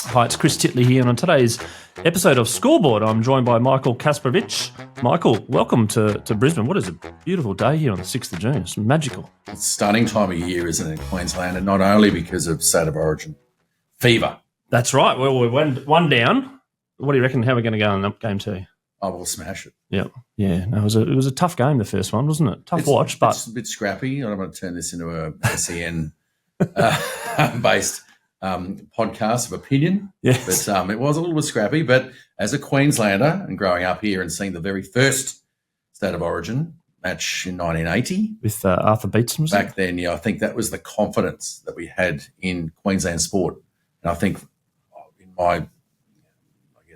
Hi, it's Chris Titley here, and on today's episode of Scoreboard, I'm joined by Michael Kasprowicz. Michael, welcome to Brisbane. What is a beautiful day here on the 6th of June. It's magical. It's a stunning time of year, isn't it, in Queensland, and not only because of State of Origin fever. That's right. Well, we're one down. What do you reckon? How are we going to go in game two? I will smash it. Yeah. No, it was a tough game, the first one, wasn't it? Tough watch, but it's a bit scrappy. I don't want to turn this into a SEN based podcast of opinion. yes. But it was a little bit scrappy. But as a Queenslander and growing up here and seeing the very first State of Origin match in 1980 with Arthur Beetson, was back then, I think that was the confidence that we had in Queensland sport. And I think in my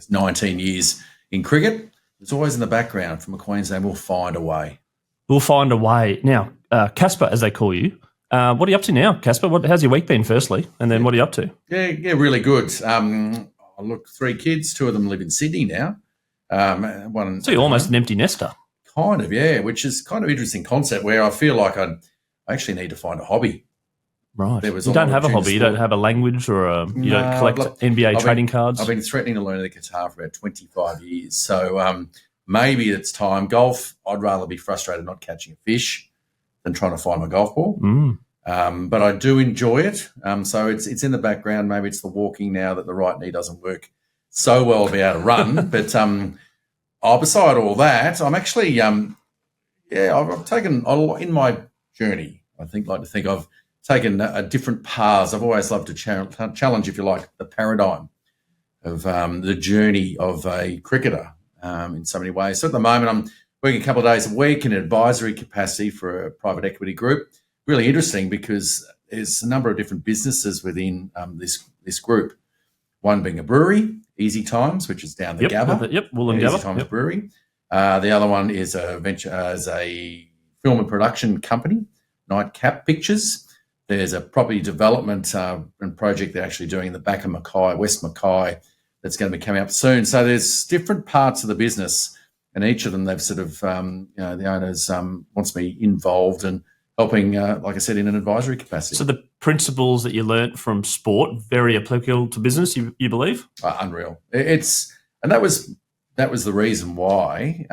19 years in cricket, it's always in the background from a Queensland. We'll find a way. We'll find a way. Now, Kaspa, as they call you, what are you up to now, Kaspa? How's your week been, firstly? And then what are you up to? Yeah, really good. Look, 3 kids. 2 of them live in Sydney now. So you're almost an empty nester. Kind of, yeah, which is kind of an interesting concept where I feel like I actually need to find a hobby. Right. You don't have a hobby. You don't have a language or you don't collect NBA trading cards? I've been threatening to learn the guitar for about 25 years. So maybe it's time. Golf, I'd rather be frustrated not catching a fish than trying to find my golf ball. But I do enjoy it. So it's in the background. Maybe it's the walking now that the right knee doesn't work so well to be able to run. But beside all that, I'm actually, I've taken, in my journey, I've taken a different paths. I've always loved to challenge, if you like, the paradigm of the journey of a cricketer in so many ways. So at the moment, I'm working a couple of days a week in an advisory capacity for a private equity group. Really interesting because there's a number of different businesses within this group. One being a brewery, Easy Times, which is down the Gabba. Wollongabba. Easy Times Brewery. The other one is a venture as a film and production company, Nightcap Pictures. There's a property development and project they're actually doing in the back of Mackay, West Mackay, that's going to be coming up soon. So there's different parts of the business, and each of them they've sort of, the owners wants me involved and helping, like I said, in an advisory capacity. So the principles that you learnt from sport, very applicable to business, you believe? Unreal. And that was the reason why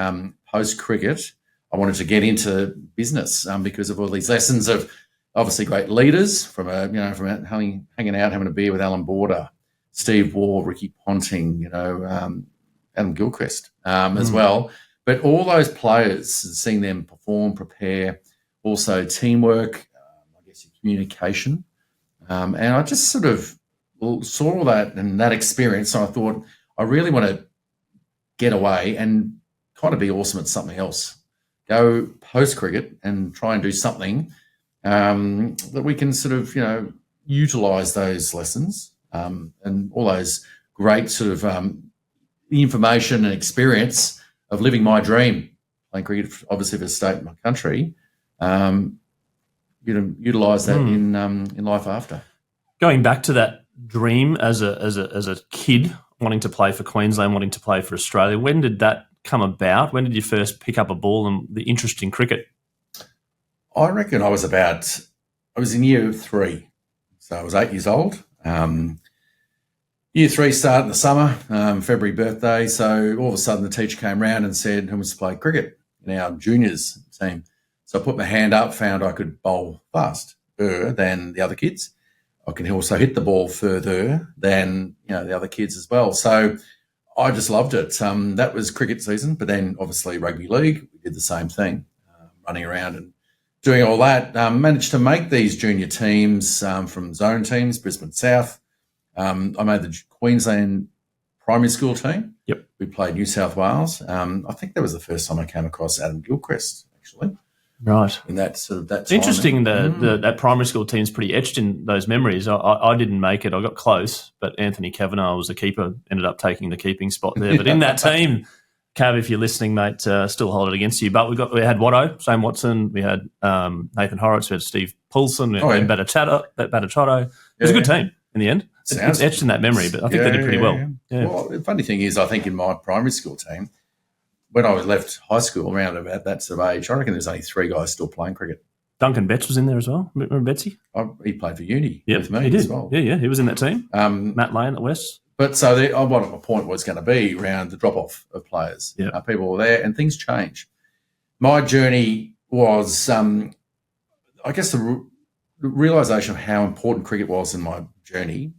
post cricket I wanted to get into business because of all these lessons of obviously great leaders from hanging out, having a beer with Alan Border, Steve Waugh, Ricky Ponting, Adam Gilchrist as well. But all those players, seeing them perform, prepare, also teamwork, your communication. And I just sort of saw that and that experience. So I thought I really want to get away and kind of be awesome at something else. Go post-cricket and try and do something that we can sort of, utilise those lessons and all those great sort of information and experience of living my dream, playing cricket, obviously for the state and my country, utilise that in life after. Going back to that dream as a kid, wanting to play for Queensland, wanting to play for Australia, when did that come about? When did you first pick up a ball and the interest in cricket? I reckon I was in year 3. So I was 8 years old. Year 3 started in the summer, February birthday. So all of a sudden the teacher came round and said, who wants to play cricket in our juniors team? So I put my hand up, found I could bowl faster than the other kids. I can also hit the ball further than the other kids as well. So I just loved it. That was cricket season, but then obviously rugby league, we did the same thing, running around and doing all that. Managed to make these junior teams from zone teams, Brisbane South. I made the Queensland primary school team. Yep. We played New South Wales. I think that was the first time I came across Adam Gilchrist, actually. Right. In that sort of that It's interesting that primary school team's pretty etched in those memories. I didn't make it. I got close, but Anthony Kavanagh was the keeper, ended up taking the keeping spot there. But in that team, Cav, if you're listening, mate, still hold it against you. But we had Watto, Shane Watson, we had Nathan Horrocks, we had Steve Poulsen, we had Batatrotto. It was a good team in the end. It's etched in that memory, but I think they did pretty well. Yeah. Well, the funny thing is, I think in my primary school team, when I was left high school around about that sort of age, I reckon there's only 3 guys still playing cricket. Duncan Betts was in there as well. Remember Betsy? He played for uni with me he did. as well. Yeah, he was in that team. Matt Lane at West. But so what my point was going to be around the drop-off of players. Yeah. People were there and things change. My journey was, I guess, the realisation of how important cricket was in my journey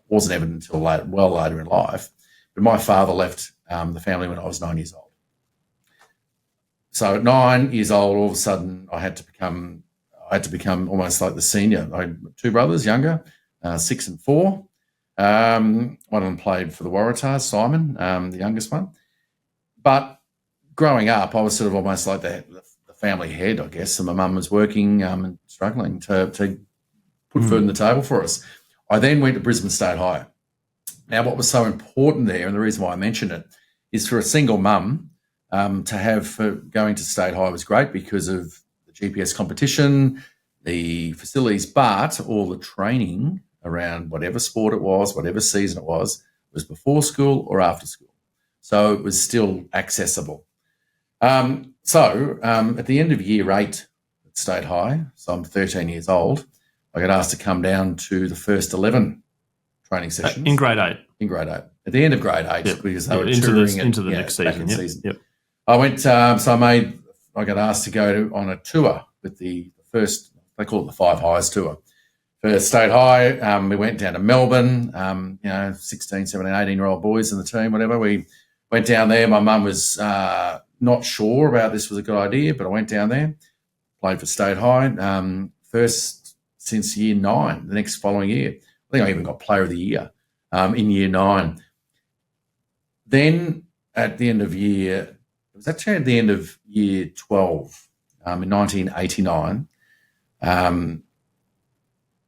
wasn't evident until later in life. But my father left the family when I was 9 years old. So at 9 years old, all of a sudden, I had to become almost like the senior. I had 2 brothers, younger, 6 and 4. One of them played for the Waratahs, Simon, the youngest one. But growing up, I was sort of almost like the family head, I guess, and my mum was working and struggling to put food on the table for us. I then went to Brisbane State High. Now, what was so important there, and the reason why I mention it, is for a single mum to have going to State High was great because of the GPS competition, the facilities, but all the training around whatever sport it was, whatever season it was before school or after school. So it was still accessible. So at the end of year 8 at State High, so I'm 13 years old, I got asked to come down to the first 11 training sessions. In grade 8? In grade 8. At the end of grade 8, Yep. because they were into the next season. Yep. I went, I got asked to go on a tour with the first, they call it the Five Highs tour. For State High, we went down to Melbourne, 16, 17, 18-year-old boys in the team, whatever. We went down there. My mum was not sure about this was a good idea, but I went down there, played for State High, first since year 9, the next following year. I think I even got Player of the Year in year 9. Then at the end of it was actually at the end of year 12 in 1989,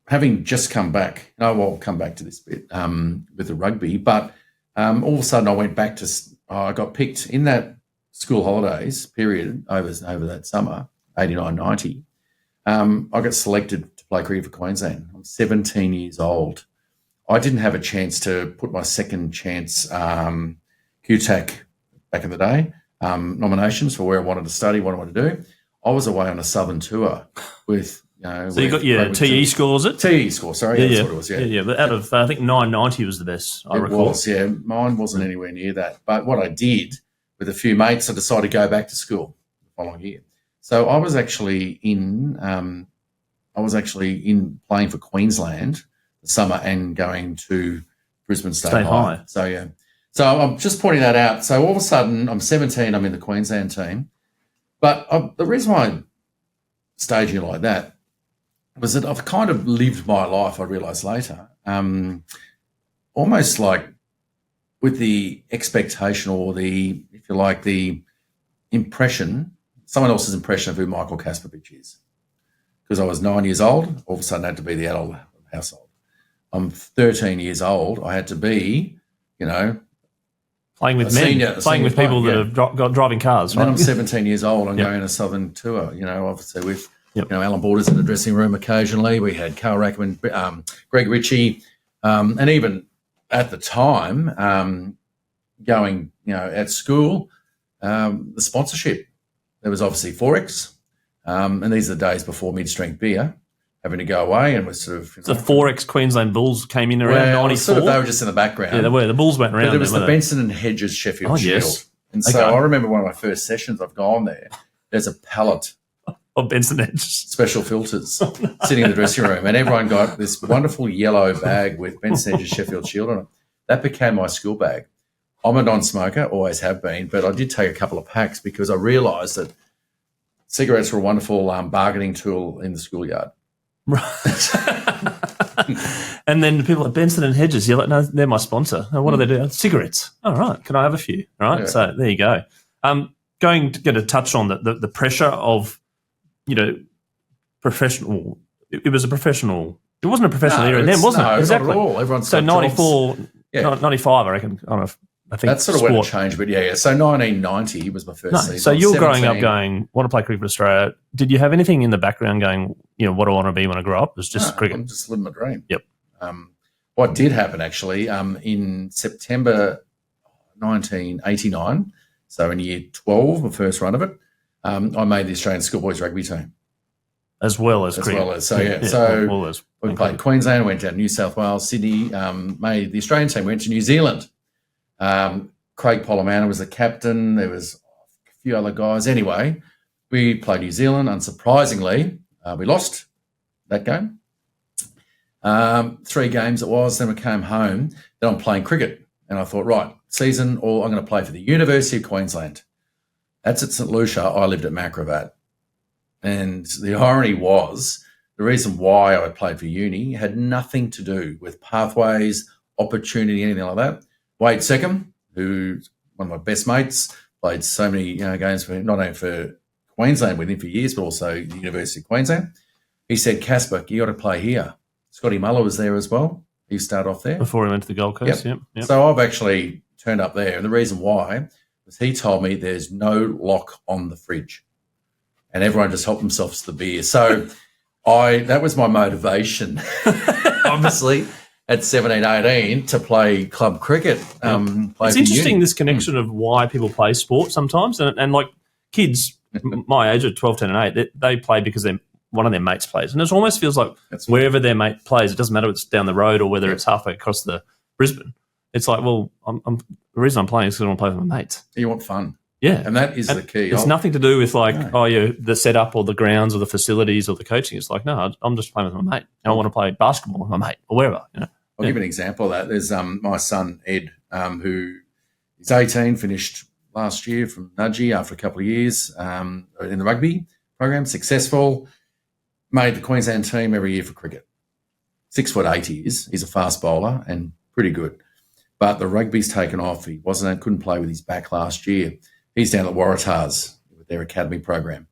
having just come back, I'll come back to this bit with the rugby, but all of a sudden I went back to, I got picked in that school holidays period over that summer, 89, 90. I got selected to play cricket for Queensland. I'm 17 years old. I didn't have a chance to put my second chance QTAC back in the day, nominations for where I wanted to study, what I wanted to do. I was away on a southern tour with, so you got your TE score, was it? TE score, sorry. Yeah, that's what it was, yeah. But out of, I think 990 was the best, I recall. It was, yeah. Mine wasn't anywhere near that. But what I did with a few mates, I decided to go back to school the following year. So I was actually in playing for Queensland the summer and going to Brisbane State High. So, yeah. So I'm just pointing that out. So all of a sudden, I'm 17, I'm in the Queensland team. But the reason why I'm staging it like that was that I've kind of lived my life, I realised later, almost like with the expectation or the, if you like, the impression, someone else's impression of who Michael Kasprowicz is. Because I was 9 years old, all of a sudden I had to be the adult of the household. I'm 13 years old, I had to be, playing with men, playing with people that have got driving cars. Right? And I'm 17 years old. I'm going on a southern tour, obviously with, Alan Borders in the dressing room occasionally. We had Carl Rackman, Greg Ritchie, and even at the time, going, at school, the sponsorship. There was obviously Forex, and these are the days before mid-strength beer, having to go away and was sort of... The Forex Queensland Bulls came in around 94? They were just in the background. Yeah, they were. The Bulls went around. But there was the Benson and Hedges Sheffield Shield. Yes. And so I remember one of my first sessions, I've gone there, there's a pallet of Benson Hedges special filters sitting in the dressing room, and everyone got this wonderful yellow bag with Benson Hedges Sheffield Shield on it. That became my school bag. I'm a non-smoker, always have been, but I did take a couple of packs because I realised that cigarettes were a wonderful bargaining tool in the schoolyard. Right. And then the people at Benson and Hedges, you're like, no, they're my sponsor. Oh, what do they do? Cigarettes. All right. Can I have a few? All right. Yeah. So there you go. Going to get a touch on the pressure of, professional. It was a professional. It wasn't a professional era then, wasn't it? Exactly. Not at all. Everyone's so 94, 95, I reckon. I think that's sort of when it changed, but yeah. So 1990 was my first season. So you're growing up going, want to play cricket for Australia. Did you have anything in the background going, what do I want to be when I grow up? It was just cricket. I'm just living my dream. Yep. What did happen actually in September 1989, so in year 12, the first run of it, I made the Australian schoolboys rugby team. as well as as cricket. well as. So, so all those. we played Queensland, went down to New South Wales, Sydney, made the Australian team, went to New Zealand. Craig Polomana was the captain. There was a few other guys. Anyway, we played New Zealand. Unsurprisingly, we lost that game. 3 games it was. Then we came home. Then I'm playing cricket. And I thought, right, season, or I'm going to play for the University of Queensland. That's at St Lucia. I lived at Macrobat. And the irony was, the reason why I played for uni had nothing to do with pathways, opportunity, anything like that. Wade Seckham, who's one of my best mates, played so many games for not only for Queensland with him for years, but also the University of Queensland. He said, Kaspa, you got to play here. Scotty Muller was there as well. He started off there. Before he went to the Gold Coast, yep. So I've actually turned up there. And the reason why was he told me there's no lock on the fridge. And everyone just helped themselves to the beer. So that was my motivation, obviously, at 17, 18 to play club cricket. It's interesting, this connection of why people play sport sometimes. And like kids my age of 12, 10 and 8, they play because one of their mates plays. And it almost feels like wherever their mate plays, it doesn't matter if it's down the road or whether it's halfway across the Brisbane. It's like, well, the reason I'm playing is because I want to play with my mates. You want fun. Yeah. And that is the key. It's nothing to do with the setup or the grounds or the facilities or the coaching. It's like, no, I'm just playing with my mate. And I want to play basketball with my mate or wherever. I'll give you an example of that. There's my son, Ed, who is 18, finished last year from Nudgee after a couple of years in the rugby program, successful, made the Queensland team every year for cricket. 6'8" he is. He's a fast bowler and pretty good. But the rugby's taken off. He couldn't play with his back last year. He's down at Waratahs with their academy program.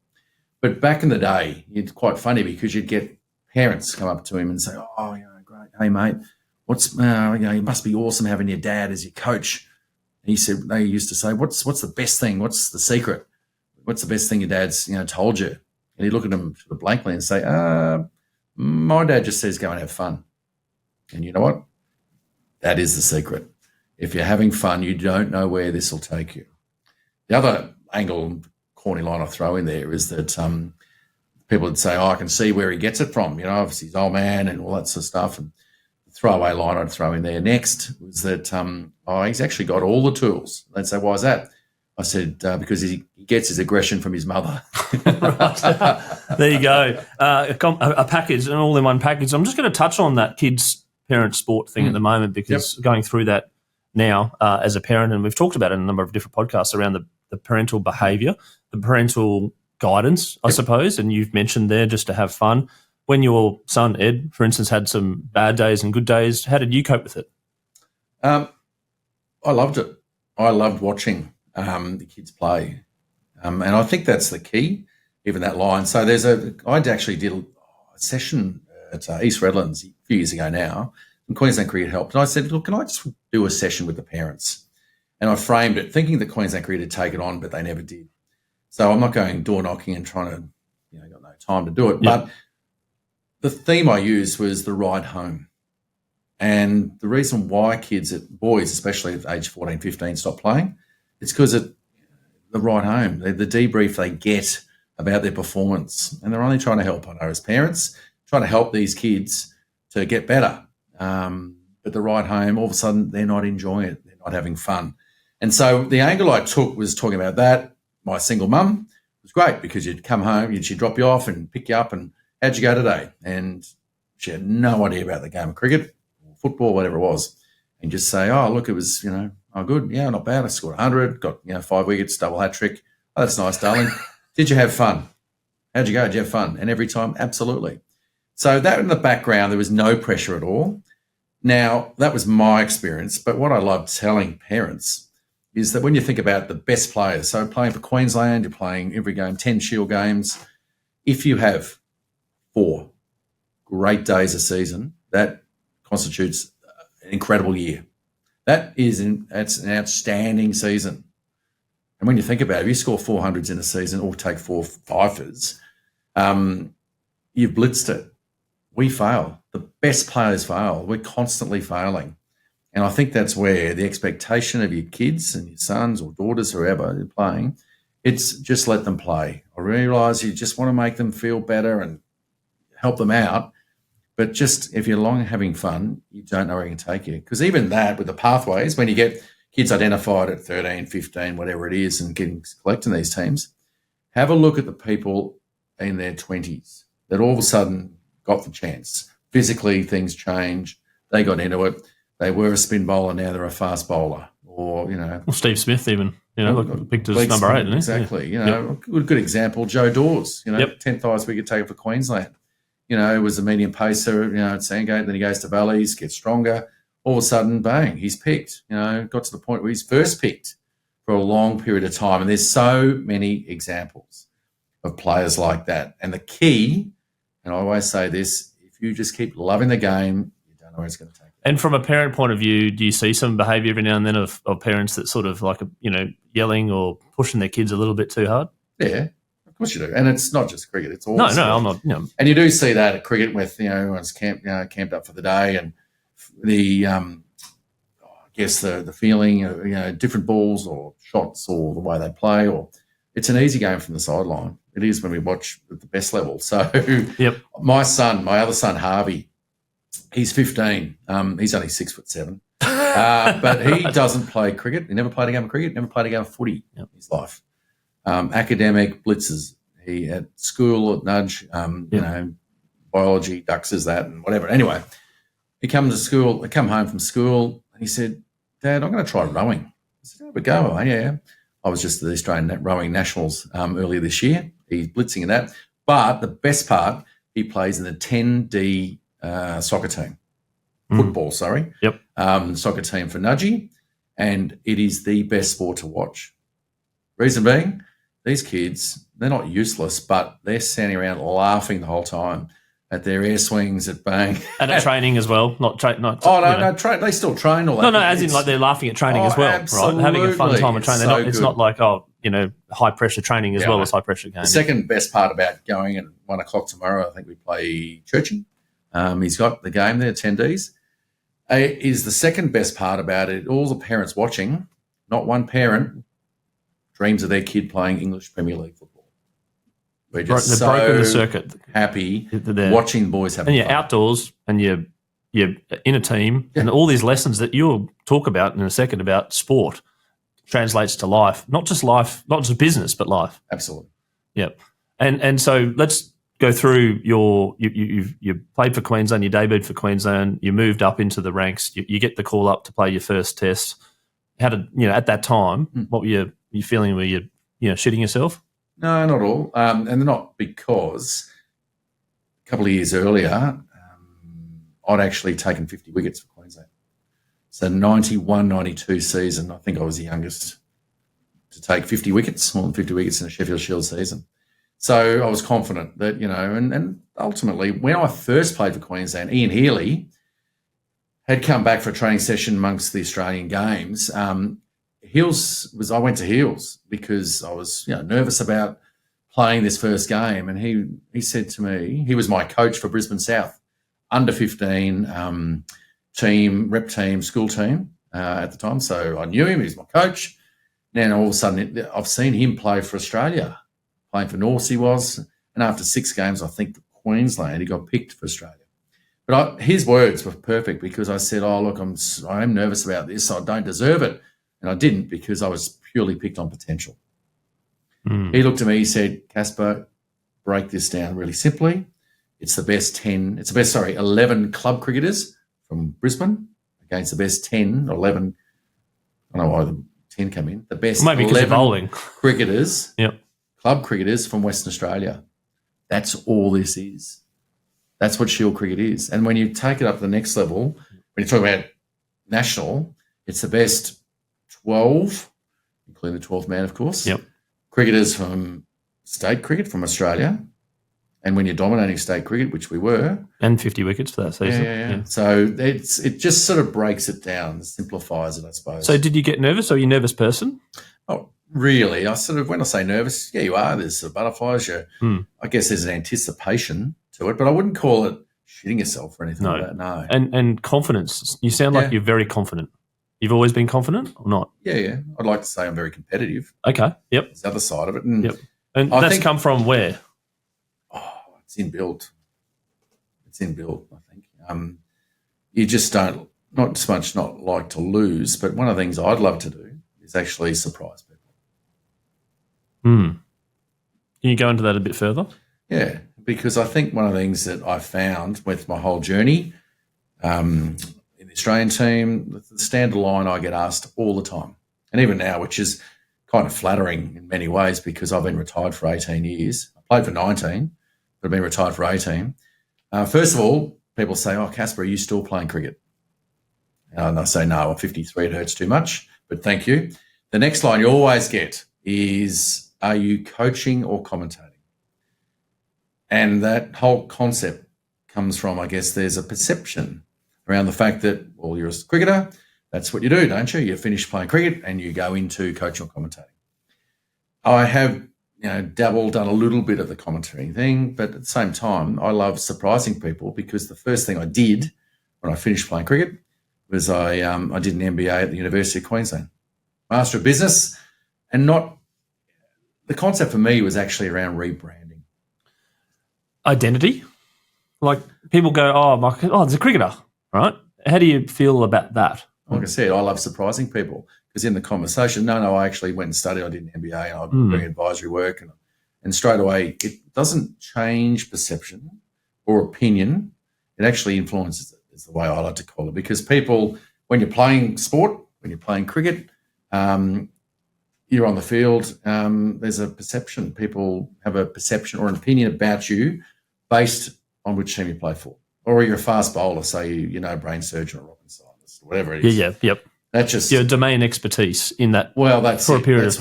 But back in the day, it's quite funny because you'd get parents come up to him and say, "Oh, great. Hey, mate, it must be awesome having your dad as your coach." And he said, they used to say, "What's the best thing? What's the secret? What's the best thing your dad's told you?" And he'd look at him sort of blankly and say, "My dad just says go and have fun." And you know what? That is the secret. If you're having fun, you don't know where this will take you. The other angle, corny line I throw in there is that people would say, I can see where he gets it from. Obviously he's old man and all that sort of stuff. And the throwaway line I'd throw in there next was that, he's actually got all the tools. They'd say, why is that? I said, because he gets his aggression from his mother. Right. There you go. A package, and all in one package. I'm just going to touch on that kids, parent, sport thing at the moment because going through that now as a parent, and we've talked about it in a number of different podcasts around the parental behaviour, the parental guidance, I suppose, and you've mentioned there just to have fun. When your son, Ed, for instance, had some bad days and good days, how did you cope with it? I loved it. I loved watching the kids play. And I think that's the key, even that line. So I actually did a session at East Redlands a few years ago now, and Queensland Cricket helped. And I said, look, can I just do a session with the parents? And I framed it thinking that Queensland Cricket had taken on, but they never did. So I'm not going door knocking and trying to, got no time to do it. But the theme I used was the ride home. And the reason why boys, especially at age 14, 15, stop playing, it's because of the ride home, the debrief they get about their performance. And they're only trying to help, I know, as parents, trying to help these kids to get better. But the ride home, all of a sudden, they're not enjoying it. They're not having fun. And so the angle I took was talking about that. My single mum was great because you'd come home, she'd drop you off and pick you up and how'd you go today? And she had no idea about the game of cricket or football, whatever it was. And just say, oh, look, it was, good. Yeah, not bad. I scored 100, got, 5 wickets, double hat trick. Oh, that's nice, darling. Did you have fun? How'd you go? Did you have fun? And every time, absolutely. So that in the background, there was no pressure at all. Now, that was my experience. But what I love telling parents is that when you think about the best players, so playing for Queensland, you're playing every game, 10 Shield games. If you have 4 great days a season, that constitutes an incredible year. That's an outstanding season. And when you think about it, if you score 400s in a season or take 4 fifers, you've blitzed it. We fail. The best players fail. We're constantly failing. And I think that's where the expectation of your kids and your sons or daughters, whoever you're playing, it's just let them play. I realise you just want to make them feel better and help them out. But just if you're long having fun, you don't know where it can take you. Because even that with the pathways, when you get kids identified at 13, 15, whatever it is, and collecting these teams, have a look at the people in their 20s that all of a sudden got the chance. Physically, things change. They got into it. They were a spin bowler, now they're a fast bowler. Or, well, Steve Smith even, picked as number 8, didn't he? Exactly. Good example, Joe Dawes, 10th highest wicket taker for Queensland. Was a medium pacer, at Sandgate, then he goes to Valleys, gets stronger. All of a sudden, bang, he's picked. Got to the point where he's first picked for a long period of time. And there's so many examples of players like that. And the key, and I always say this, if you just keep loving the game, you don't know where it's going to take you. And from a parent point of view, do you see some behaviour every now and then of parents that sort of like, yelling or pushing their kids a little bit too hard? Yeah, of course you do. And it's not just cricket. It's all No, I'm not. And you do see that at cricket with, everyone's camped up for the day and the, the feeling of, different balls or shots or the way they play, or it's an easy game from the sideline. It is when we watch at the best level. So my other son, Harvey, he's 15. He's only 6'7", but he doesn't play cricket. He never played a game of cricket, never played a game of footy in his life. Academic blitzes. He at school at Nudge, biology, duxes that and whatever. Anyway, he come home from school and he said, Dad, I'm going to try rowing. I said, have a go. Oh, yeah. I was just at the Australian Rowing Nationals earlier this year. He's blitzing in that. But the best part, he plays in the 10D soccer team. Football, sorry. Yep. Soccer team for Nudgee. And it is the best sport to watch. Reason being, these kids, they're not useless, but they're standing around laughing the whole time at their air swings, at bang. And at training as well. No, they still train all that. No, as in like they're laughing at training as well, right? Having a fun time at training. It's not like, high pressure training as well as high pressure games. The second best part about going at 1 o'clock tomorrow, I think we play Churchy. He's got the game there, 10Ds. Is the second best part about it, all the parents watching, not one parent dreams of their kid playing English Premier League football. We're just they've broken the circuit. Happy watching the boys have fun. And you're outdoors and you're in a team and all these lessons that you'll talk about in a second about sport translates to life, not just business, but life. Absolutely. Yep. And so let's go through you played for Queensland, you debuted for Queensland, you moved up into the ranks, you get the call up to play your first test. How did, at that time, what were you feeling? Were you shitting yourself? No, not all. And not because a couple of years earlier, I'd actually taken 50 wickets for Queensland. So 91-92 season, I think I was the youngest to take 50 wickets, more than 50 wickets in a Sheffield Shield season. So I was confident that, and ultimately when I first played for Queensland, Ian Healy had come back for a training session amongst the Australian games. I went to Heels because I was nervous about playing this first game, and he said to me, he was my coach for Brisbane South, under 15 team, rep team, school team at the time. So I knew him, he was my coach. Now all of a sudden I've seen him play for Australia, playing for Norths he was, and after 6 games, I think for Queensland, he got picked for Australia. But his words were perfect because I said, look, I am nervous about this, I don't deserve it. And I didn't because I was purely picked on potential. He looked at me, he said, Kaspa, break this down really simply. It's the best 11 club cricketers from Brisbane against the best 10 or 11, I don't know why the 10 come in, the best maybe 11 bowling cricketers, club cricketers from Western Australia. That's all this is. That's what Shield cricket is. And when you take it up to the next level, when you talk about national, it's the best 12, including the 12th man, of course, cricketers from state cricket from Australia. And when you're dominating state cricket, which we were. And 50 wickets for that season. Yeah. So it just sort of breaks it down, simplifies it, I suppose. So did you get nervous? Are you a nervous person? Oh, really? when I say nervous, you are. There's sort of butterflies. I guess there's an anticipation to it, but I wouldn't call it shitting yourself or anything like that, no. And confidence. You sound like you're very confident. You've always been confident or not? Yeah. I'd like to say I'm very competitive. Okay, yep. It's the other side of it. And And that's come from where? It's inbuilt. It's inbuilt, I think. You just don't, not so much not like to lose, but one of the things I'd love to do is actually surprise people. Can you go into that a bit further? Yeah, because I think one of the things that I found with my whole journey in the Australian team, the standard line I get asked all the time, and even now, which is kind of flattering in many ways because I've been retired for 18 years. I played for 19, but I've been retired for 18. First of all, people say, "Oh, Kaspa, are you still playing cricket?" And I say, "No, I'm 53, it hurts too much, but thank you." The next line you always get is, "Are you coaching or commentating?" And that whole concept comes from, I guess, there's a perception around the fact that, well, you're a cricketer, that's what you do, don't you? You finish playing cricket and you go into coaching or commentating. I have, dabbled, done a little bit of the commentary thing, but at the same time, I love surprising people because the first thing I did when I finished playing cricket was I did an MBA at the University of Queensland, Master of Business, and the concept for me was actually around rebranding. Identity? Like people go, there's a cricketer, right? How do you feel about that? Like I said, I love surprising people because in the conversation, I actually went and studied. I did an MBA and I've been doing advisory work. And straight away, it doesn't change perception or opinion. It actually influences it, is the way I like to call it. Because people, when you're playing sport, when you're playing cricket, you're on the field, there's a perception. People have a perception or an opinion about you based on which team you play for. Or you're a fast bowler, say brain surgeon or rocket scientist, whatever it is. Yep. That's just your domain expertise in that. Well, that's for a period of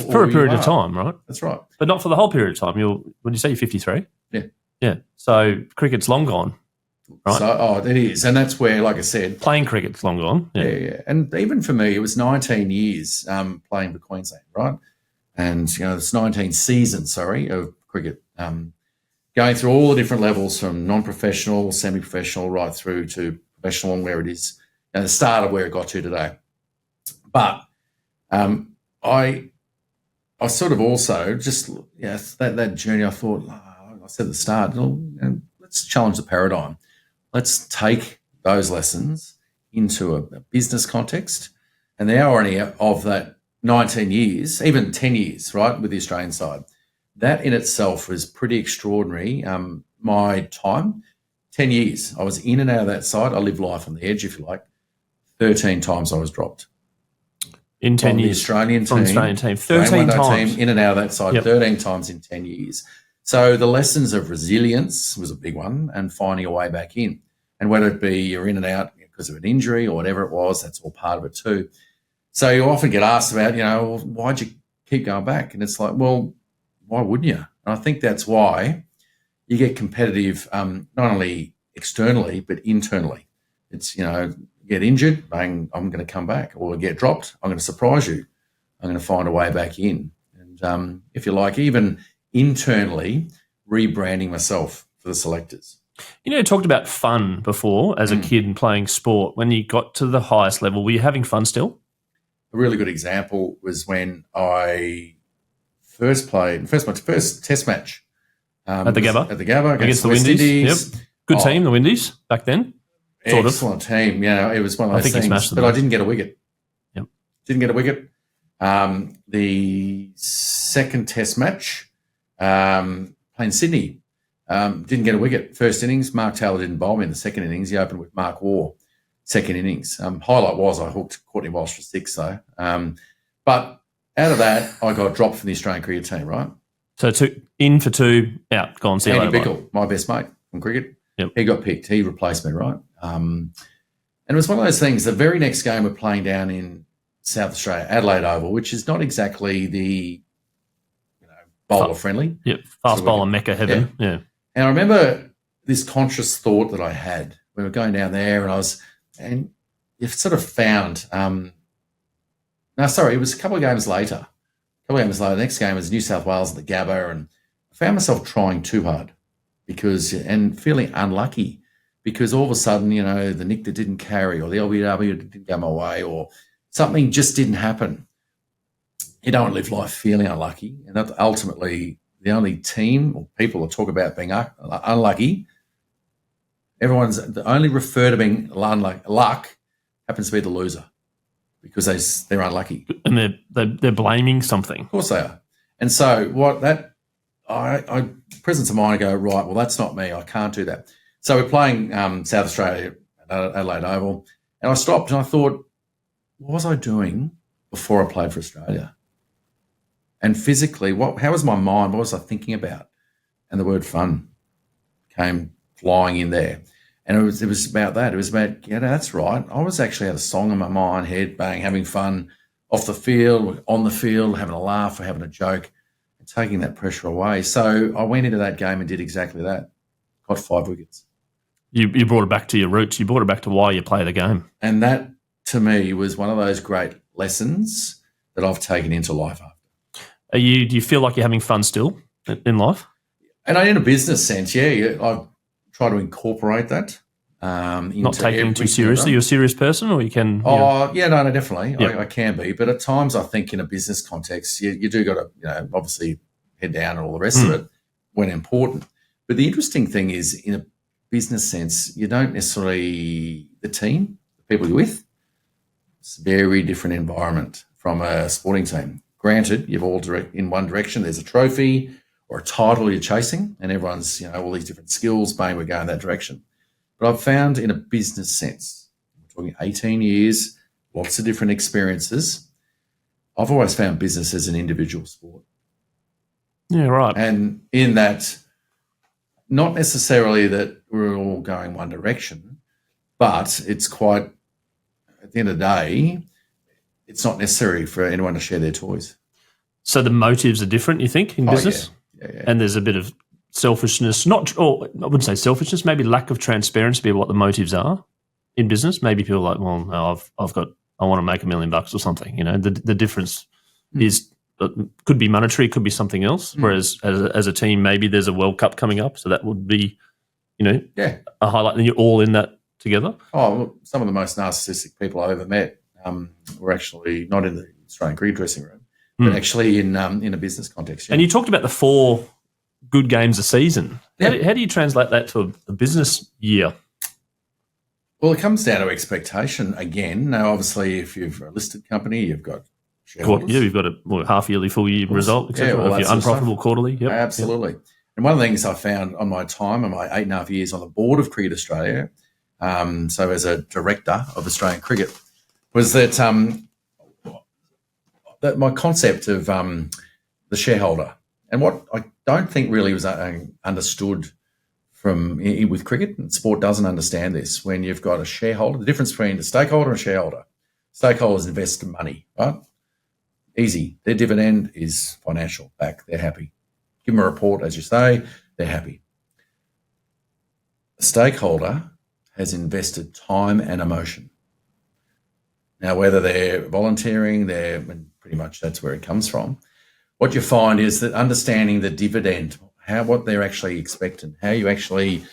time, right? That's right. But not for the whole period of time. When you say you're 53? Yeah. So cricket's long gone, right? So, it is, and that's where, like I said, playing cricket's long gone. Yeah. And even for me, it was 19 years playing for Queensland, right? And it's 19 seasons, of cricket. Going through all the different levels from non-professional, semi-professional, right through to professional and where it is, the start of where it got to today. But I sort of also just, that journey, I thought, I said at the start, let's challenge the paradigm. Let's take those lessons into a business context. And the irony of that 19 years, even 10 years, right, with the Australian side, that in itself was pretty extraordinary. My time, 10 years, I was in and out of that side. I lived life on the edge, if you like. 13 times I was dropped. In 10 years? The Australian team. 13 times. Team, in and out of that side, 13 times in 10 years. So the lessons of resilience was a big one and finding a way back in. And whether it be you're in and out because of an injury or whatever it was, that's all part of it too. So you often get asked about, why'd you keep going back? And it's like, well, why wouldn't you? And I think that's why you get competitive not only externally but internally. It's, get injured, bang, I'm going to come back. Or get dropped, I'm going to surprise you. I'm going to find a way back in. And if you like, even internally rebranding myself for the selectors. You talked about fun before as a kid and playing sport. When you got to the highest level, were you having fun still? A really good example was when I first test match. At the Gabba? At the Gabba against the West Indies. Yep. Good team, the Windies, back then. Excellent team. It was one of those things. But I didn't get a wicket. Yep. Didn't get a wicket. The second test match, playing Sydney, didn't get a wicket. First innings, Mark Taylor didn't bowl me in the second innings. He opened with Mark Waugh, second innings. Highlight was I hooked Courtney Walsh for 6, though. But out of that, I got dropped from the Australian cricket team, right? So in for 2, out, gone, see you later. Andy Bickle, my best mate from cricket. Yep. He got picked. He replaced me, right? And it was one of those things, the very next game we're playing down in South Australia, Adelaide Oval, which is not exactly the bowler-friendly. Yep, fast bowler mecca heaven. Yeah. And I remember this conscious thought that I had. We were going down there and you've sort of found it was a couple of games later. The next game was New South Wales at the Gabba, and I found myself trying too hard and feeling unlucky because all of a sudden, the Nick that didn't carry or the LBW didn't go my way or something just didn't happen. You don't live life feeling unlucky. And that's ultimately the only team or people that talk about being unlucky, they only refer to being luck happens to be the loser because they're unlucky. And they're blaming something. Of course they are. And so I presence of mind go, right, well, that's not me. I can't do that. So we're playing South Australia at Adelaide Oval, and I stopped and I thought, what was I doing before I played for Australia? And physically, how was my mind? What was I thinking about? And the word fun came flying in there. And it was about that. It was about, that's right. I was actually had a song in my mind, head bang, having fun off the field, on the field, having a laugh or having a joke, and taking that pressure away. So I went into that game and did exactly that. Got 5 wickets. You brought it back to your roots. You brought it back to why you play the game. And that, to me, was one of those great lessons that I've taken into life after. Do you feel like you're having fun still in life? And in a business sense, I try to incorporate that. Not taking it too seriously. You're a serious person, or you can? No, definitely. Yep. I can be, but at times I think in a business context, you do got to, obviously head down and all the rest of it when important. But the interesting thing is, in a business sense, you don't necessarily the team, the people you're with. It's a very different environment from a sporting team. Granted, you've all in one direction. There's a trophy or a title you're chasing, and everyone's, all these different skills, bang, we're going that direction. But I've found in a business sense, we're talking 18 years, lots of different experiences, I've always found business as an individual sport. Yeah, right. And in that, not necessarily that we're all going one direction, but it's quite, at the end of the day, it's not necessary for anyone to share their toys. So the motives are different, you think, in business? Yeah. And there's a bit of selfishness, I wouldn't say selfishness, maybe lack of transparency about what the motives are in business. Maybe people are like, well, no, I want to make $1 million or something. The difference is could be monetary, could be something else. Whereas as a team, maybe there's a World Cup coming up, so that would be, a highlight. And you're all in that together. Oh, well, some of the most narcissistic people I've ever met were actually not in the Australian cricket dressing room, but actually in a business context. Yeah. And you talked about the 4 good games a season. Yeah. How do you translate that to a business year? Well, it comes down to expectation again. Now, obviously, if you've a listed company, you've got shareholders. You've got a half-yearly, full-year result, etc. If you're unprofitable quarterly. Yep. Absolutely. Yep. And one of the things I found on my time, on my 8.5 years on the board of Cricket Australia, so as a director of Australian cricket, was that my concept of the shareholder, and what I don't think really was understood with cricket, and sport doesn't understand this. When you've got a shareholder, the difference between a stakeholder and a shareholder. Stakeholders invest money, right? Easy. Their dividend is financial back. They're happy. Give them a report, as you say, they're happy. A stakeholder has invested time and emotion. Now, whether they're volunteering, pretty much that's where it comes from. What you find is that understanding the dividend, what they're actually expecting, how you actually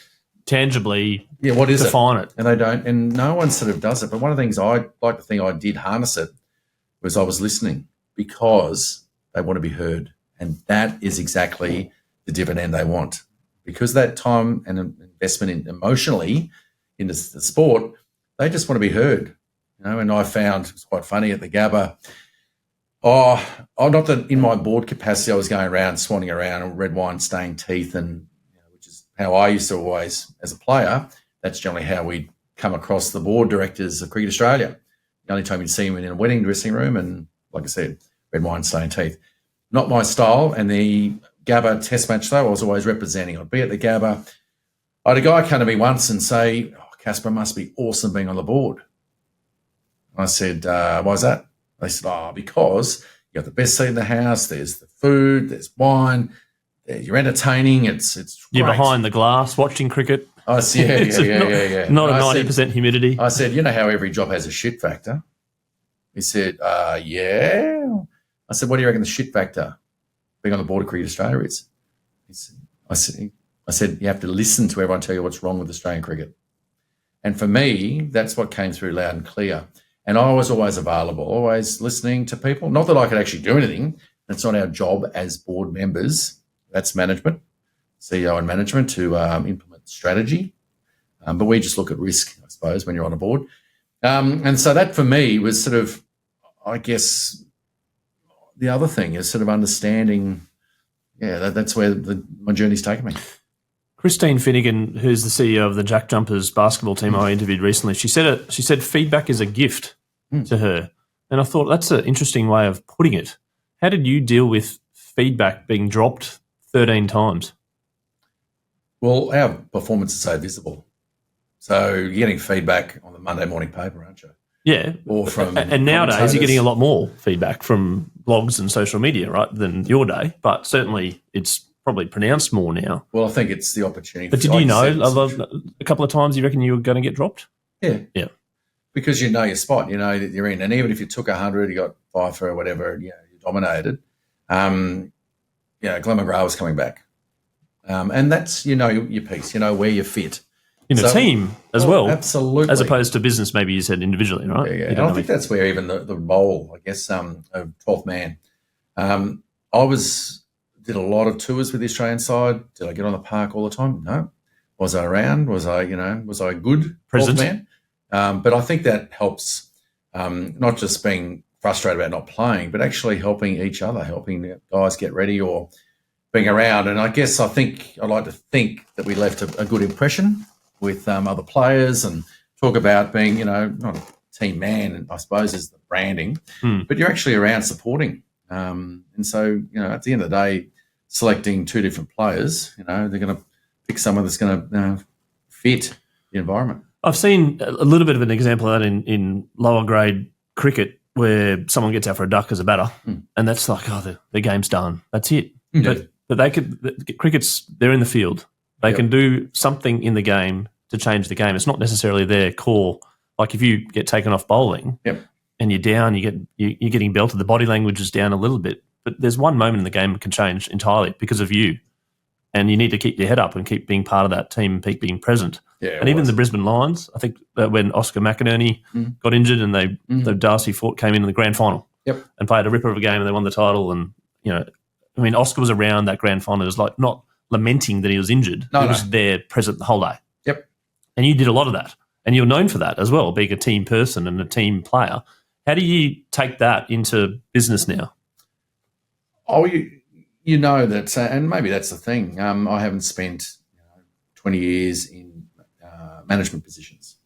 tangibly what is define it. And they don't, and no one sort of does it. But one of the things I like to think I did harness it was I was listening because they want to be heard. And that is exactly the dividend they want. Because that time and investment emotionally into the sport, they just want to be heard. And I found, it was quite funny at the Gabba, not that in my board capacity I was going around, swanning around and red wine stained teeth, and which is how I used to always, as a player, that's generally how we come across the board directors of Cricket Australia. The only time you'd see me in a wedding dressing room, and like I said, red wine stained teeth. Not my style. And the Gabba test match, though, I was always representing. I'd be at the Gabba. I had a guy come to me once and say, Kaspa, must be awesome being on the board. I said, why is that? They said, because you got the best seat in the house, there's the food, there's wine, you're entertaining, it's great. You're behind the glass watching cricket. I said, yeah. Not a 90% humidity. I said, you know how every job has a shit factor? He said, yeah. I said, what do you reckon the shit factor being on the board of Cricket Australia is? I said, you have to listen to everyone tell you what's wrong with Australian cricket. And for me, that's what came through loud and clear. And I was always available, always listening to people. Not that I could actually do anything. That's not our job as board members. That's management, CEO and management, to implement strategy, But we just look at risk, I suppose, when you're on a board. And so that for me was sort of, I guess, the other thing is sort of understanding, that's where my journey's taken me. Christine Finnegan, who's the CEO of the Jack Jumpers basketball team I interviewed recently, she said feedback is a gift to her. And I thought that's an interesting way of putting it. How did you deal with feedback being dropped 13 times? Well, our performance is so visible. So you're getting feedback on the Monday morning paper, aren't you? Yeah. Or from and nowadays you're getting a lot more feedback from blogs and social media, right, than your day. But certainly it's probably pronounced more now. Well, I think it's the opportunity. But did you know a couple of times you reckon you were going to get dropped? Yeah. Yeah. Because you know your spot, you know that you're in. And even if you took 100, you got 5 for whatever, you dominated. Glenn McGrath was coming back. And that's, your piece, where you fit. In a team as well. Absolutely. As opposed to business, maybe you said individually, right? Yeah. And I think that's where even the role, I guess, of 12th man. I did a lot of tours with the Australian side. Did I get on the park all the time? No. Was I around? Was I a good present 12th man? But I think that helps, not just being frustrated about not playing, but actually helping each other, helping guys get ready or being around. And I guess I'd like to think that we left a good impression with other players and talk about being, not a team man, I suppose, is the branding, but you're actually around supporting. And so, at the end of the day, selecting 2 different players, they're going to pick someone that's going to fit the environment. I've seen a little bit of an example of that in lower grade cricket where someone gets out for a duck as a batter and that's like, the game's done. That's it. Yeah. But they're in the field. They can do something in the game to change the game. It's not necessarily their core. Like if you get taken off bowling and you're down, you're getting belted, the body language is down a little bit. But there's one moment in the game that can change entirely because of you. And you need to keep your head up and keep being part of that team and keep being present. Yeah, and even the Brisbane Lions, I think when Oscar McInerney got injured and the Darcy Fort came in the grand final and played a ripper of a game and they won the title. And, Oscar was around that grand final. It was like not lamenting that he was injured. He was there present the whole day. Yep. And you did a lot of that. And you're known for that as well, being a team person and a team player. How do you take that into business now? Oh, you know that, and maybe that's the thing. I haven't spent 20 years in management positions.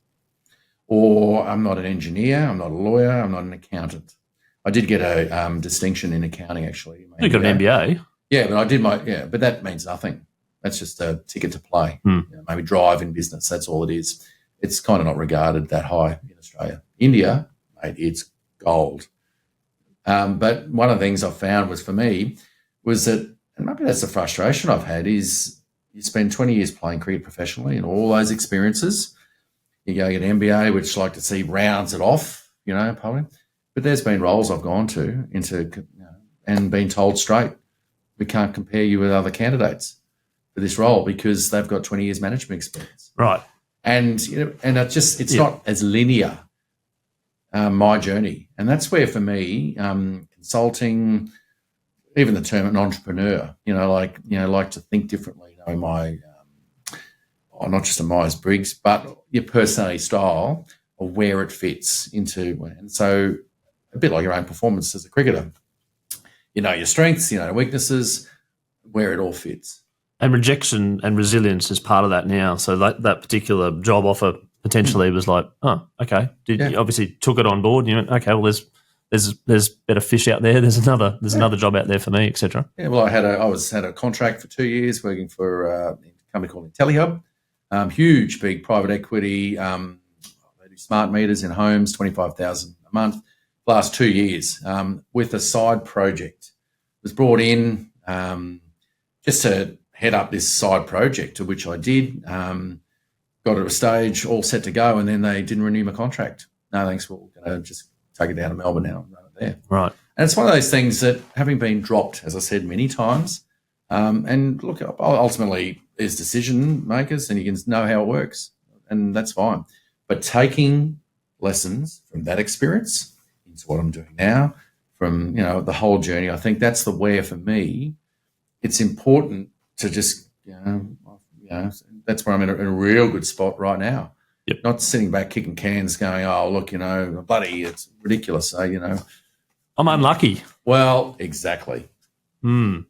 Or I'm not an engineer, I'm not a lawyer, I'm not an accountant. I did get a distinction in accounting, actually. You got an MBA. Yeah, but I did but that means nothing. That's just a ticket to play. Maybe drive in business, that's all it is. It's kind of not regarded that high in Australia. India, mate, it's gold. But one of the things I found was that, and maybe that's the frustration I've had, is you spend 20 years playing cricket professionally and all those experiences. You go get an MBA, which like to see rounds it off, probably. But there's been roles I've gone to and been told straight, we can't compare you with other candidates for this role because they've got 20 years management experience. Right. And it's not as linear, my journey. And that's where for me, consulting, even the term an entrepreneur, like to think differently, not just a Myers-Briggs, but your personality style or where it fits into. And so a bit like your own performance as a cricketer, your strengths, weaknesses, where it all fits. And rejection and resilience is part of that now. So that particular job offer potentially was like, oh, okay. You obviously took it on board and you went, okay, well, there's better fish out there. There's another job out there for me, etc. Yeah, well, I had a contract for 2 years working for a company called IntelliHub. Huge, big private equity. They do smart meters in homes, 25,000 a month. Last 2 years, with a side project, was brought in just to head up this side project, to which I did. Got to a stage, all set to go, and then they didn't renew my contract. No, thanks. We're going to just take it down to Melbourne now and run it there. Right. And it's one of those things that, having been dropped, as I said many times, and look, ultimately there's decision makers and you can know how it works, and that's fine. But taking lessons from that experience into what I'm doing now, from the whole journey, I think that's the where for me. It's important to just That's where I'm in a real good spot right now. Yep. Not sitting back kicking cans going, oh, look, bloody, it's ridiculous. So, I'm unlucky. Well, exactly. And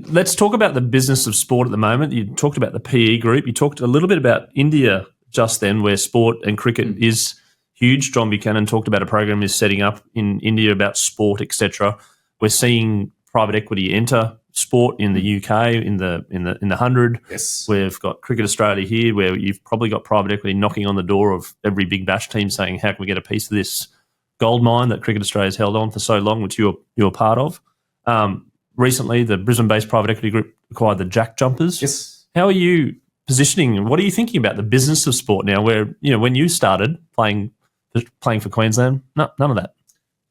let's talk about the business of sport at the moment. You talked about the PE group. You talked a little bit about India just then, where sport and cricket is huge. John Buchanan talked about a program he's setting up in India about sport, etc. We're seeing private equity enter sport in the UK in the 100. Yes. We've got Cricket Australia here, where you've probably got private equity knocking on the door of every Big Bash team saying, how can we get a piece of this gold mine that Cricket Australia's held on for so long, which you're part of. Recently, the Brisbane-based private equity group acquired the Jack Jumpers. Yes. How are you positioning, and what are you thinking about the business of sport now, where, when you started playing for Queensland, none of that?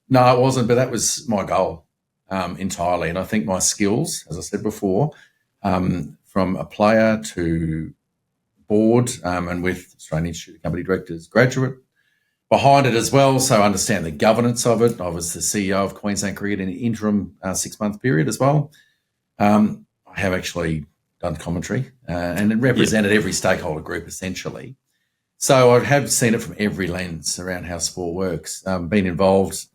No, it wasn't, but that was my goal entirely. And I think my skills, as I said before, from a player to board and with Australian Institute of Company Directors graduate behind it as well, so I understand the governance of it. I was the CEO of Queensland Cricket in an interim 6-month period as well. I have actually done commentary and represented every stakeholder group essentially. So I have seen it from every lens around how sport works, been involved,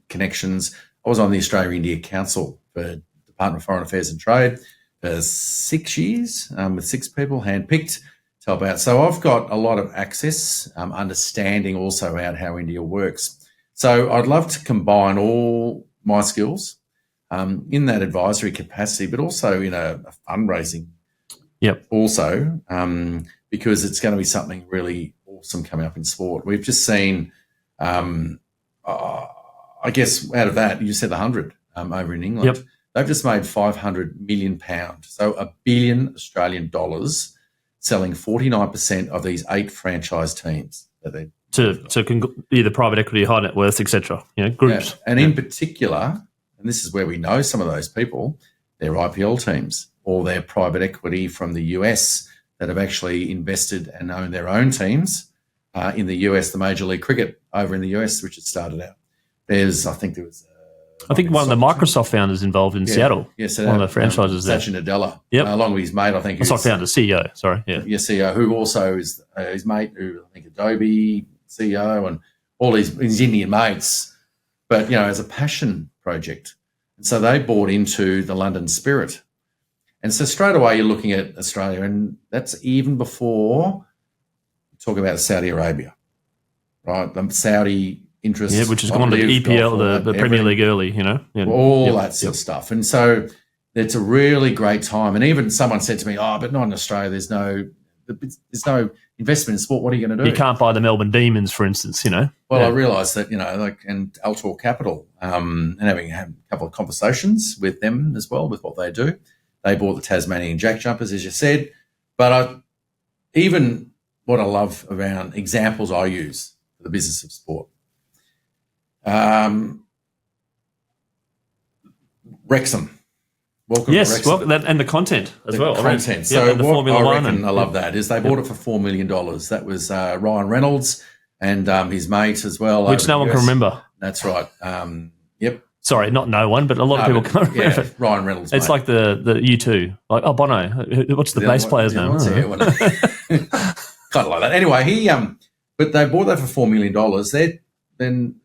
connections. I was on the Australia-India Council for Department of Foreign Affairs and Trade for 6 years with 6 people handpicked to help out. So I've got a lot of access, understanding also around how India works. So I'd love to combine all my skills in that advisory capacity, but also in a fundraising. Yep. Also, because it's going to be something really awesome coming up in sport. We've just seen, I guess, out of that, you said the 100 over in England. Yep. They've just made £500 million, so $1 billion Australian dollars, selling 49% of these 8 franchise teams that they to either private equity, high net worth, etc. Groups. Yeah. And in particular, and this is where we know some of those people, they're IPL teams or they're private equity from the US that have actually invested and own their own teams in the US, the Major League Cricket over in the US, which had started out. I think one of the Microsoft founders involved in Seattle. Yes, one of the franchises there. Sachin Nadella, yep. Along with his mate, I think. Not founder, CEO. Sorry, yeah. Your CEO, who also is his mate, who I think Adobe CEO, and all his Indian mates. But as a passion project, and so they bought into the London Spirit, and so straight away you're looking at Australia, and that's even before talk about Saudi Arabia, right? The Saudi interest, which has gone to the EPL, the Premier League early, all that sort of stuff. And so it's a really great time. And even someone said to me, but not in Australia, there's no investment in sport. What are you going to do? You can't buy the Melbourne Demons, for instance, Well, I realised that, and Altor Capital, and having had a couple of conversations with them as well, with what they do. They bought the Tasmanian Jack Jumpers, as you said. But even what I love around examples I use for the business of sport, Wrexham. Welcome to Wrexham. And the content as well. Content. So the what I reckon I love that is they bought it for $4 million. That was Ryan Reynolds and his mate as well. Which no one can remember. That's right. Yep. Sorry, not no one, but a lot of people can't remember. Yeah, Ryan Reynolds. It's like the U2. Like, Bono. What's the bass player's name? Kind of like that. Anyway, but they bought that for $4 million. Then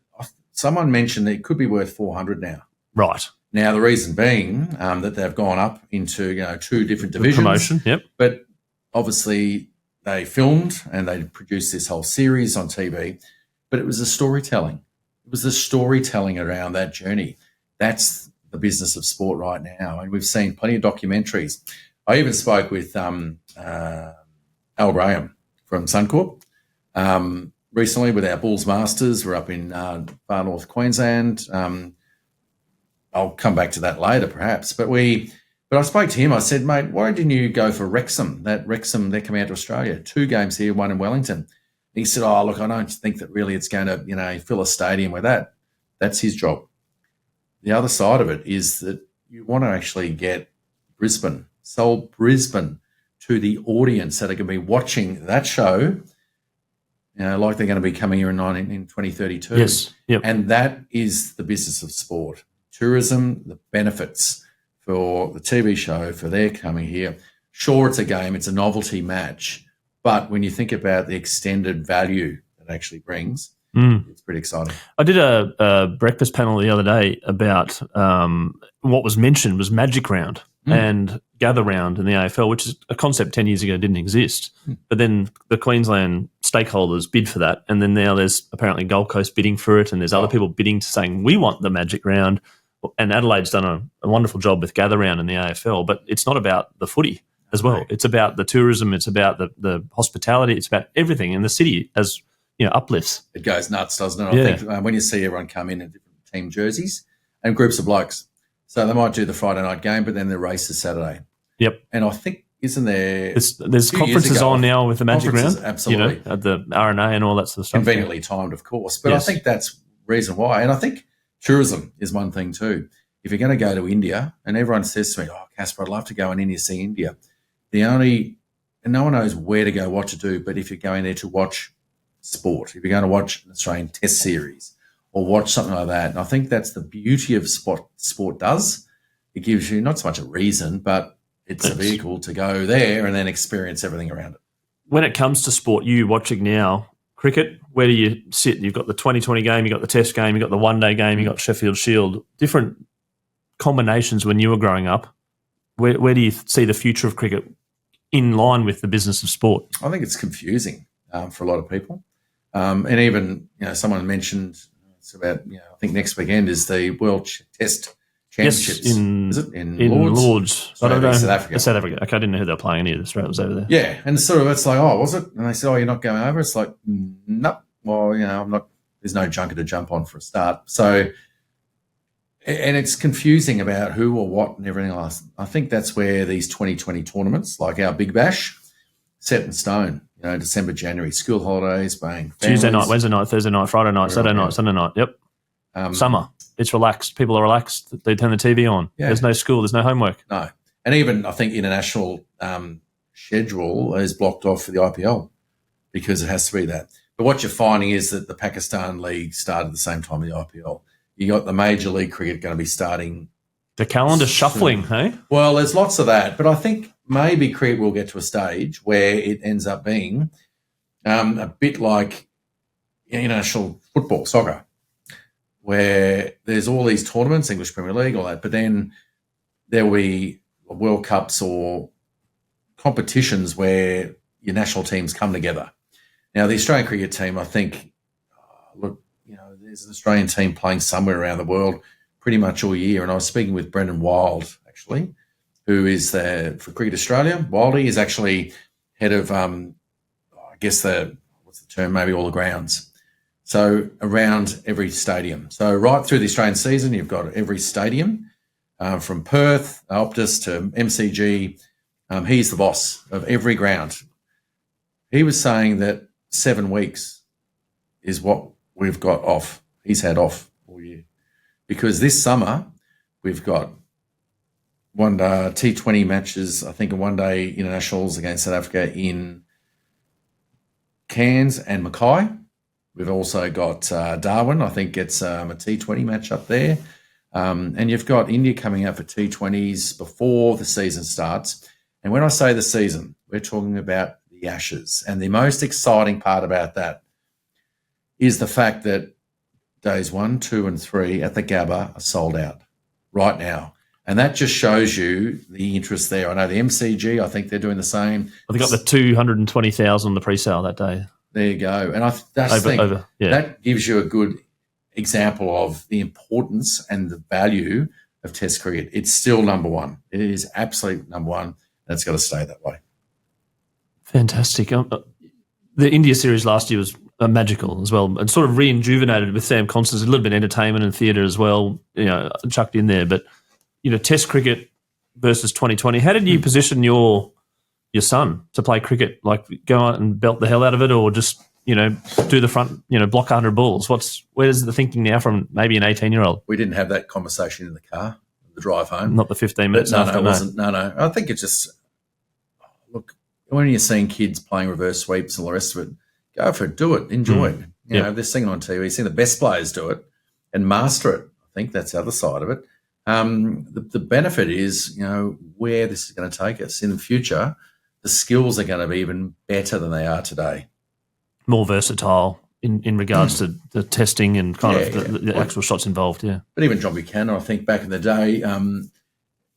someone mentioned that it could be worth 400 now. Right. Now, the reason being that they've gone up into 2 different divisions. Promotion, yep. But obviously they filmed and they produced this whole series on TV, but it was the storytelling. It was the storytelling around that journey. That's the business of sport right now. And we've seen plenty of documentaries. I even spoke with Al Graham from Suncorp recently with our Bulls Masters. We're up in far north Queensland. I'll come back to that later, perhaps. But I spoke to him. I said, mate, why didn't you go for Wrexham? That Wrexham, they're coming out to Australia. 2 games here, 1 in Wellington. And he said, look, I don't think that really it's going to, fill a stadium with that. That's his job. The other side of it is that you want to actually get sell Brisbane to the audience that are going to be watching that show, like they're going to be coming here in 2032. Yes. Yep. And that is the business of sport. Tourism, the benefits for the TV show, for their coming here, sure, it's a game, it's a novelty match, but when you think about the extended value that actually brings, it's pretty exciting. I did a breakfast panel the other day about what was mentioned was Magic Round and Gather Round in the AFL, which is a concept 10 years ago didn't exist. But then the Queensland stakeholders bid for that, and then now there's apparently Gold Coast bidding for it, and there's other people bidding to saying we want the Magic Round. And Adelaide's done a wonderful job with Gather Round in the AFL, but it's not about the footy as well. It's about the tourism, it's about the hospitality, it's about everything in the city as uplifts. It goes nuts, doesn't it? I think when you see everyone come in different team jerseys and groups of blokes. So they might do the Friday night game, but then the race is Saturday. Yep. And I think, isn't there... There's conferences on now with the Magic Round. Absolutely. At the RNA and all that sort of stuff. Conveniently timed, of course. But I think that's the reason why. And I think tourism is one thing too. If you're going to go to India, and everyone says to me, Kaspa, I'd love to go in India, see India. And no one knows where to go, what to do, but if you're going there to watch sport, if you're going to watch an Australian Test series or watch something like that, and I think that's the beauty of sport does. It gives you not so much a reason, but it's a vehicle to go there and then experience everything around it. When it comes to sport, you watching now, cricket, where do you sit? You've got the 2020 game, you've got the Test game, you've got the one-day game, you've got Sheffield Shield, different combinations when you were growing up. Where do you see the future of cricket in line with the business of sport? I think it's confusing for a lot of people. And even, someone mentioned it's about, I think next weekend is the World Test Championships. Yes, in Lords. I don't know. South Africa. South Africa. Okay, I didn't know who they were playing any of this. Australia was over there. Yeah, and it's like, was it? And they said, you're not going over? It's like, no. Well, I'm not. There's no junker to jump on for a start. So, and it's confusing about who or what and everything else. I think that's where these 2020 tournaments, like our Big Bash, set in stone. December, January, school holidays, bang. Tuesday night, Wednesday night, Thursday night, Friday night, Saturday night, Sunday night. Yep. Summer. It's relaxed. People are relaxed. They turn the TV on. Yeah. There's no school. There's no homework. No. And even I think international schedule is blocked off for the IPL because it has to be that. But what you're finding is that the Pakistan League started at the same time as the IPL. You got the Major League Cricket going to be starting. The calendar shuffling, hey? Well, there's lots of that. But I think maybe cricket will get to a stage where it ends up being a bit like international football, soccer, where there's all these tournaments, English Premier League, all that, but then there will be World Cups or competitions where your national teams come together. Now, the Australian cricket team, I think, there's an Australian team playing somewhere around the world pretty much all year. And I was speaking with Brendan Wild, actually, who is for Cricket Australia. Wildy is actually head of, what's the term, maybe all the grounds. So around every stadium. So right through the Australian season, you've got every stadium from Perth, Optus to MCG. He's the boss of every ground. He was saying that 7 weeks is what we've got off. He's had off all year. Because this summer we've got one T20 matches, I think, and one-day internationals against South Africa in Cairns and Mackay. We've also got Darwin, I think, gets a T20 match up there. And you've got India coming out for T20s before the season starts. And when I say the season, we're talking about the Ashes. And the most exciting part about that is the fact that days 1, 2, and 3 at the Gabba are sold out right now. And that just shows you the interest there. I know the MCG, I think they're doing the same. Well, they got the 220,000 on the pre-sale that day. There you go. And that gives you a good example of the importance and the value of Test cricket. It's still number one. It is absolute number one. And it's got to stay that way. Fantastic. The India series last year was magical as well, and sort of re-injuvenated with Sam Constance, a little bit of entertainment and theatre as well, chucked in there. But, Test cricket versus 2020, how did you position your son to play cricket? Like go out and belt the hell out of it, or just, do the front, block 100 balls? Where's the thinking now from maybe an 18-year-old? We didn't have that conversation in the car, the drive home. Not the 15 minutes after. No, it wasn't. No. I think it's just, look, when you're seeing kids playing reverse sweeps and all the rest of it, go for it, do it, enjoy it. They're seeing it on TV, seeing the best players do it and master it. I think that's the other side of it. The benefit is, where this is going to take us in the future. The skills are going to be even better than they are today. More versatile in regards to the testing and kind of the actual shots involved, yeah. But even John Buchanan, I think back in the day,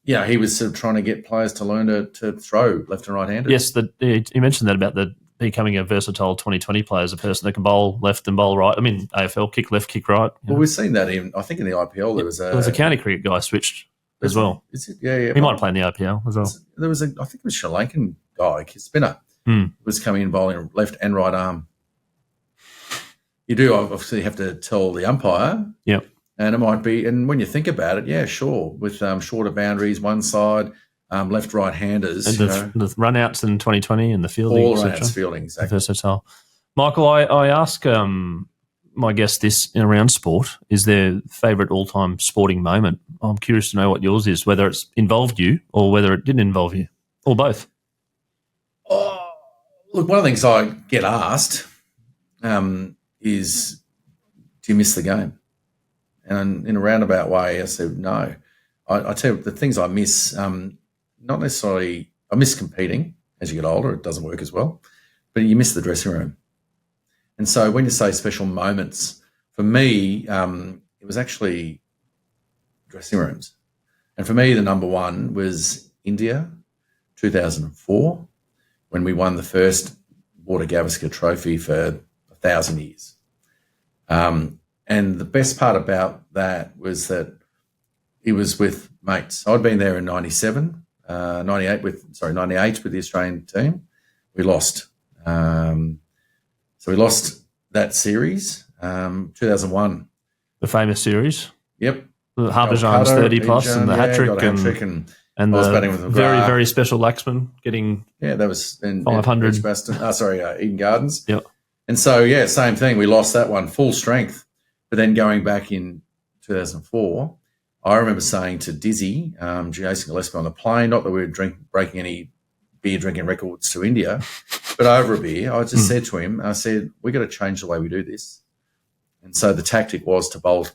he was sort of trying to get players to learn to throw left and right-handed. Yes, you mentioned that about becoming a versatile 2020 player as a person that can bowl left and bowl right. I mean, AFL, kick left, kick right. Well, we've seen that even, I think in the IPL there was a county cricket guy switched as well. Yeah. He might play in the IPL as well. There was I think it was Sri Lankan guy, spinner, was coming in bowling left and right arm. You do obviously have to tell the umpire. Yep. And it might be, and when you think about it, yeah, sure, with shorter boundaries, one side, left, right-handers. And the run-outs in 2020 and the fielding, all run-outs, fielding, exactly. Versatile. Michael, I ask my guests this around sport, is their favourite all-time sporting moment? I'm curious to know what yours is, whether it's involved you or whether it didn't involve you, or both. Oh, look, one of the things I get asked is, do you miss the game? And in a roundabout way, I said, no. I tell you, the things I miss, not necessarily, I miss competing. As you get older, it doesn't work as well. But you miss the dressing room. And so when you say special moments, for me, it was actually dressing rooms. And for me, the number one was India, 2004, when we won the first Water Gavaskar trophy for 1,000 years. And the best part about that was that it was with mates. I'd been there in 98 with the Australian team. We lost. So we lost that series, 2001. The famous series? Yep. The Harbhajan's 30-plus and the hat-trick. And the very, very special Laxman getting that was 500. Eden Gardens. Yep. And so, same thing. We lost that one, full strength. But then going back in 2004, I remember saying to Dizzy, Jason Gillespie on the plane, not that we were breaking any beer drinking records to India, but over a beer, I just said to him, I said, we got to change the way we do this. And so the tactic was to bowl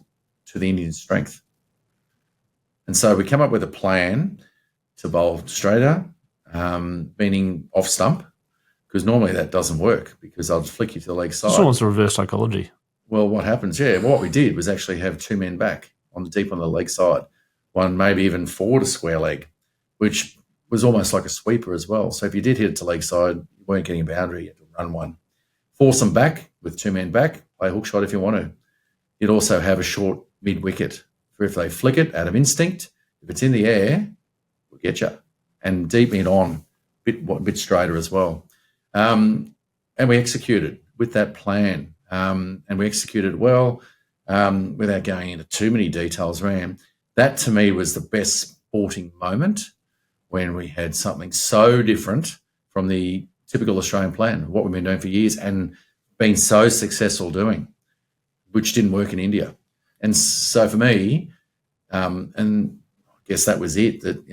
to the Indian strength. And so we come up with a plan to bowl straighter, meaning off stump, because normally that doesn't work because I'll flick you to the leg side. It's almost a reverse psychology. Well, what happens, what we did was actually have two men back deep on the leg side, one maybe even forward a square leg, which was almost like a sweeper as well. So if you did hit it to leg side, you weren't getting a boundary, you had to run one. Force them back with two men back, play a hook shot if you want to. You'd also have a short mid-wicket for if they flick it out of instinct. If it's in the air, we'll get you. And deep in on, bit straighter as well. And we executed with that plan. And we executed well without going into too many details around. That to me was the best sporting moment when we had something so different from the typical Australian plan, what we've been doing for years and been so successful doing, which didn't work in India. And so for me, and I guess that was it, that,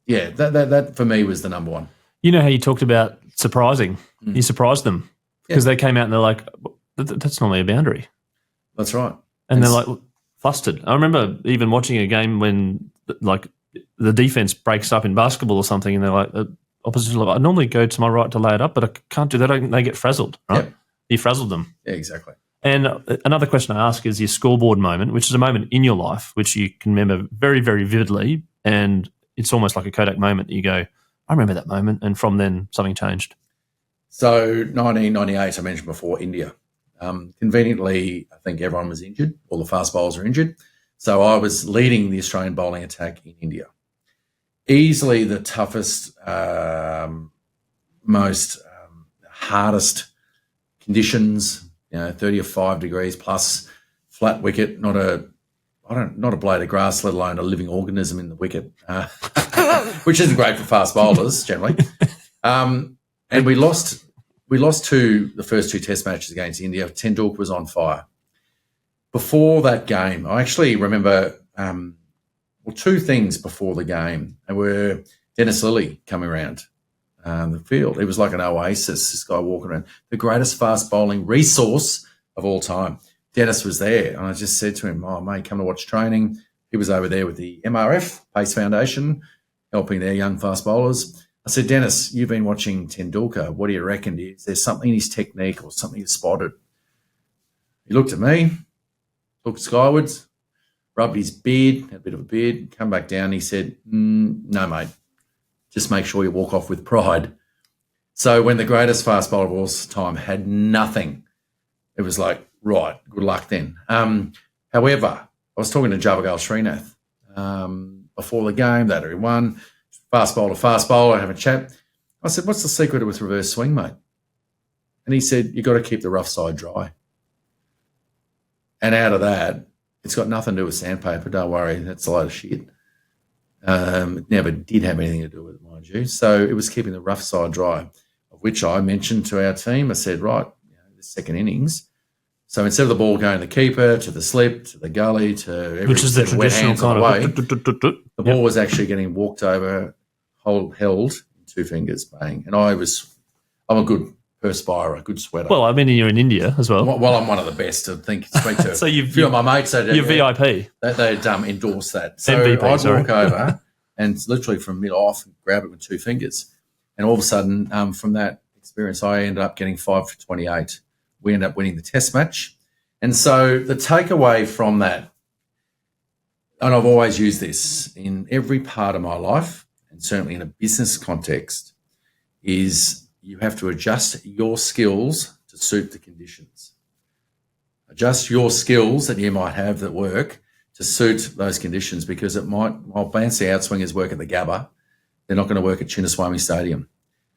that for me was the number one. You know how you talked about surprising? You surprised them because they came out and they're like, that's normally a boundary. That's right. And they're like flustered. I remember even watching a game when the defense breaks up in basketball or something and they're like, opposition, I normally go to my right to lay it up, but I can't do that. They get frazzled, right? Yep. You frazzled them. Yeah, exactly. And another question I ask is your scoreboard moment, which is a moment in your life which you can remember very, very vividly, and it's almost like a Kodak moment. You go, I remember that moment, and from then something changed. So 1998, I mentioned before, India. Conveniently, I think everyone was injured. All the fast bowlers were injured. So I was leading the Australian bowling attack in India. Easily the toughest, most hardest conditions, 35 degrees plus, flat wicket, not a blade of grass, let alone a living organism in the wicket, which isn't great for fast bowlers generally. And we lost the first two test matches against India. Tendulkar was on fire. Before that game, I actually remember two things before the game. There were Dennis Lilly coming around the field. It was like an oasis, this guy walking around. The greatest fast bowling resource of all time. Dennis was there, and I just said to him, "Oh, mate, come to watch training." He was over there with the MRF, Pace Foundation, helping their young fast bowlers. I said, "Dennis, you've been watching Tendulkar. What do you reckon? Is there something in his technique or something you spotted?" He looked at me, looked skywards, rubbed his beard, had a bit of a beard, come back down. He said, "No, mate, just make sure you walk off with pride." So when the greatest fast bowler of all time had nothing, it was like, right, good luck then. However, I was talking to Javagal Srinath before the game, that he won, fast bowler, have a chat. I said, "What's the secret with reverse swing, mate?" And he said, "You've got to keep the rough side dry." And out of that, it's got nothing to do with sandpaper. Don't worry, that's a load of shit. It never did have anything to do with it, mind you. So it was keeping the rough side dry, of which I mentioned to our team. I said, right, the second innings. So instead of the ball going to the keeper, to the slip, to the gully, to every which is the traditional kind of the ball was actually getting walked over, held in two fingers, bang. And I'm a good perspirer, a good sweater. Well, I mean, you're in India as well. Well, I'm one of the best to speak to. So a few of my mates, you're VIP. They'd endorse that. So MVP, I'd sorry. walk over and literally from mid-off grab it with two fingers. And all of a sudden, from that experience, I ended up getting 5 for 28. We ended up winning the test match. And so the takeaway from that, and I've always used this in every part of my life, and certainly in a business context, is you have to adjust your skills to suit the conditions. Adjust your skills that you might have that work to suit those conditions, because it might, while bouncy outswingers work at the Gabba, they're not going to work at Chinnaswamy Stadium.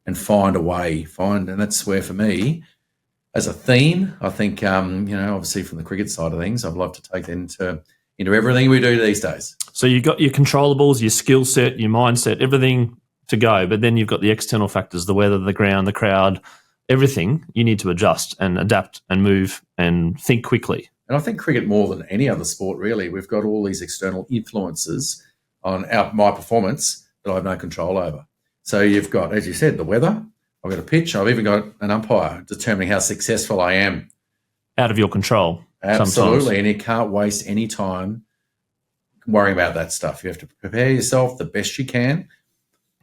And find a way, and that's where for me, as a theme, I think, obviously from the cricket side of things, I'd love to take that into everything we do these days. So you've got your controllables, your skill set, your mindset, everything to go, but then you've got the external factors, the weather, the ground, the crowd, everything you need to adjust and adapt and move and think quickly. And I think cricket more than any other sport, really, we've got all these external influences on my performance that I have no control over. So you've got, as you said, the weather. I've got a pitch. I've even got an umpire determining how successful I am. Out of your control. Absolutely. Sometimes. And you can't waste any time worrying about that stuff. You have to prepare yourself the best you can,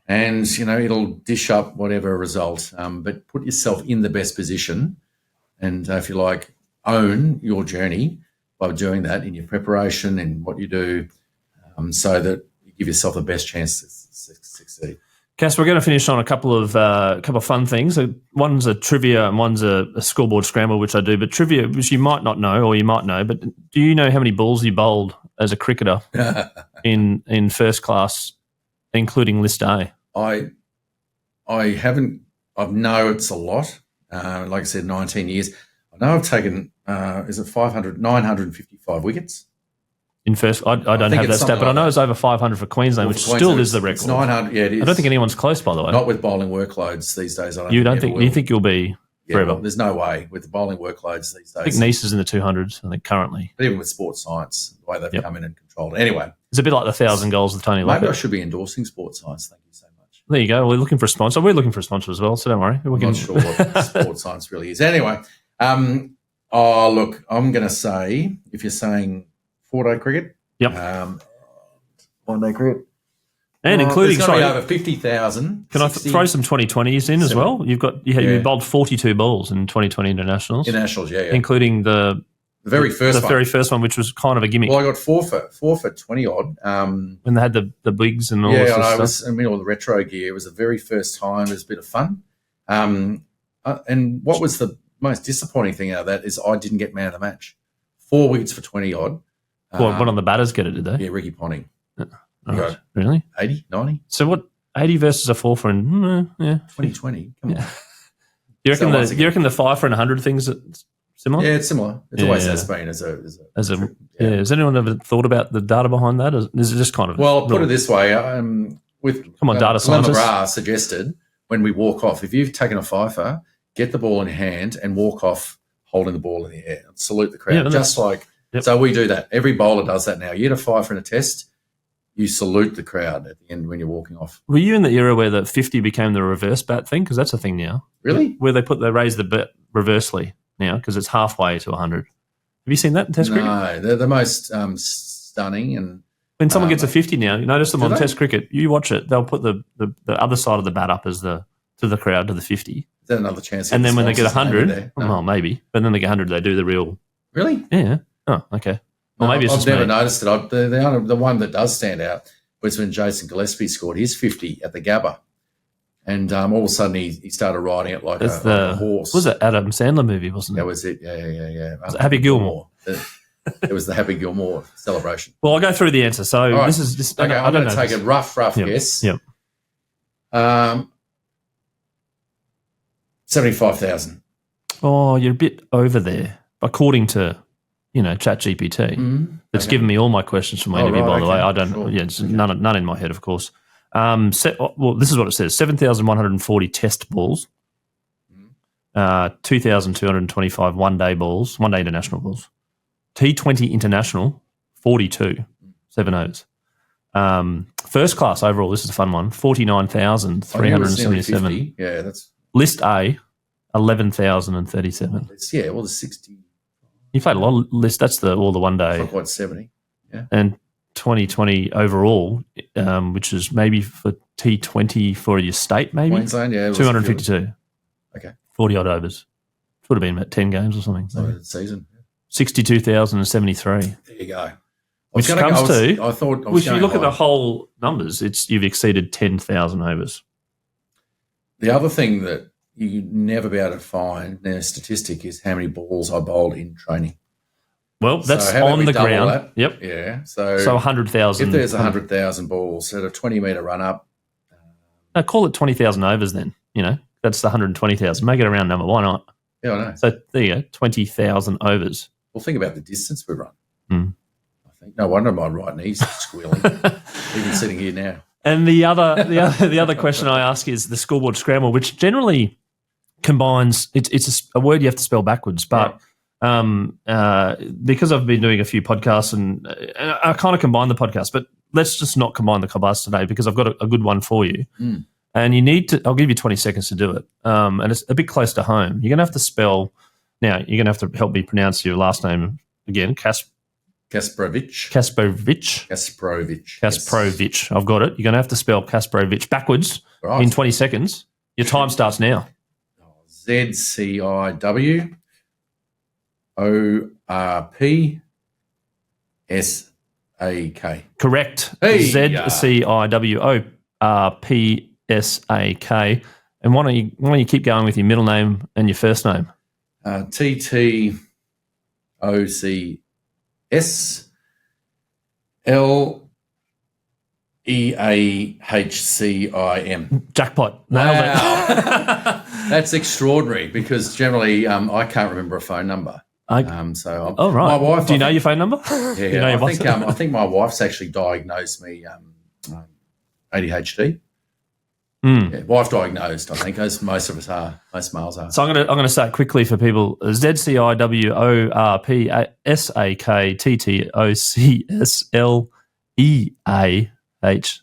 and, it'll dish up whatever result. But put yourself in the best position and, if you like, own your journey by doing that in your preparation and what you do, so that you give yourself the best chance to succeed. Cass, we're going to finish on a couple of fun things. One's a trivia and one's a scoreboard scramble, which I do. But trivia, which you might not know, or you might know, but do you know how many balls you bowled as a cricketer in first class, including List A? I haven't. I know it's a lot. Like I said, 19 years. I know I've taken, 955 wickets? In first, I don't have that stat, but I know it's over 500 for Queensland, which still is the record. It's 900, yeah, it is. I don't think anyone's close, by the way. Not with bowling workloads these days. You think you'll be forever? Well, there's no way with the bowling workloads these days. I think Nice is in the 200s, I think, currently. But even with sports science, the way they've come in and controlled it. Anyway. It's a bit like the 1,000 goals with Tony Lockett. Maybe I should be endorsing sports science. Thank you so much. There you go. We're looking for a sponsor. We're looking for a sponsor as well, so don't worry. I'm not sure what sports science really is. Anyway, look, I'm going to say, if you're saying 4-day cricket, yep. 1-day cricket. And including, it's going to be over 50,000. Can I throw some 2020s in as well? You bowled 42 balls in 2020 internationals. Internationals, yeah. Including the very first one, which was kind of a gimmick. Well, I got 4 for 20 odd. When they had the bigs and all this stuff. All the retro gear. It was the very first time. It was a bit of fun. And what was the most disappointing thing out of that is I didn't get man of the match. 4 wickets for 20 odd. One of the batters get it, did they? Yeah, Ricky Ponting. Right. Really? 80, 90? So what, 80 versus a 4 for 2020? Come on. You reckon the 5 for 100 things similar? Yeah, it's similar. It's always has been as a Has anyone ever thought about the data behind that? Is it just kind of... Well, put it this way. Data scientists. McGrath suggested when we walk off, if you've taken a fifer, get the ball in your hand and walk off holding the ball in the air. Salute the crowd. So we do that. Every bowler does that now. You get a fifer in a test, you salute the crowd at the end when you're walking off. Were you in the era where the 50 became the reverse bat thing? Because that's a thing now. Really? Where they raise the bat reversely now because it's halfway to 100. you seen that in Test cricket? No, they're the most stunning. And when someone gets a 50 now, you notice them on they? Test cricket. You watch it; they'll put the other side of the bat up as to the crowd to the 50. Is that another chance? And then when they get 100, no. well, maybe. But then they get 100, they do the real. Really? Yeah. Oh, okay. Well, No, maybe it's I've just never me. noticed it. The one that does stand out was when Jason Gillespie scored his 50 at the Gabba. And all of a sudden he started riding it like a horse. Was it Adam Sandler movie, wasn't it? That was it. Yeah. Was it Happy Gilmore? It was the Happy Gilmore celebration. Well, I'll go through the answer. So Right. this is Okay, I'm going to take a rough guess. Yep. 75,000. Oh, you're a bit over there, according to ChatGPT. Mm-hmm. It's given me all my questions for my interview. By the way, I don't. Sure. Yeah, it's none in my head, of course. This is what it says: 7,140 test balls, 2,225 one-day international balls, T20 international, 42, 7 O's. First class overall, this is a fun one, 49,377. Yeah, that's List A, 11,037. yeah. Well, the 60. You played a lot of lists. That's all the one day. Not quite 70. Yeah. And 2020 overall, which is maybe for T20 for your state, maybe Queensland, yeah. 252. Okay. 40 odd overs. Would have been about 10 games or something. So the season. 62,073. There you go. Which comes to, I thought, if you look at the whole numbers, you've exceeded 10,000 overs. The other thing that you never be able to find in a statistic is how many balls I bowled in training. Well, that's So how about on we the double ground. that? Yep. Yeah. So 100,000. if there's 100,000 balls at a 20-metre run-up. Call it 20,000 overs then. That's the 120,000. Make it a round number. Why not? Yeah, I know. So there you go, 20,000 overs. Well, think about the distance we run. Mm. I think no wonder my right knee's squealing. Even sitting here now. And the other question I ask is the scoreboard scramble, which generally combines. It's a word you have to spell backwards, but because I've been doing a few podcasts and I kind of combine the podcast, but let's just not combine the podcasts today because I've got a good one for you. Mm. And you need to. I'll give you 20 seconds to do it. And it's a bit close to home. You're going to have to spell. Now you're going to have to help me pronounce your last name again. Kasprowicz. Kasprowicz. I've got it. You're going to have to spell Kasprowicz backwards in 20 seconds. Your time starts now. ZCIWORPSAK. Correct. Hey, ZCIWORPSAK. And why don't you keep going with your middle name and your first name? TTOCSLEAHCIM. Jackpot. Nailed it. That's extraordinary because generally I can't remember a phone number. Right. My wife. Do you know your phone number? Yeah, Do you know I think my wife's actually diagnosed me ADHD. Mm. Yeah, wife diagnosed, I think, as most of us are, most males are. So I'm gonna say it quickly for people: ZCIWORPSAK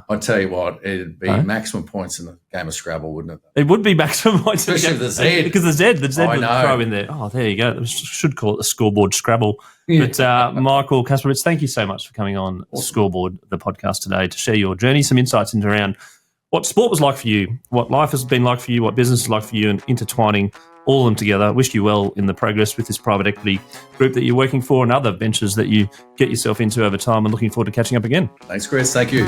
I tell you what, it'd be maximum points in the game of Scrabble, wouldn't it? It would be maximum points, especially the Z, because the Z would know. throw in there. Oh, there you go. We should call it the Scoreboard Scrabble. Yeah. But Michael Kasprowicz, thank you so much for coming on Scoreboard, the podcast today, to share your journey, some insights into around what sport was like for you, what life has been like for you, what business is like for you, and intertwining all of them together. Wish you well in the progress with this private equity group that you're working for and other ventures that you get yourself into over time, and looking forward to catching up again. Thanks, Chris. Thank you.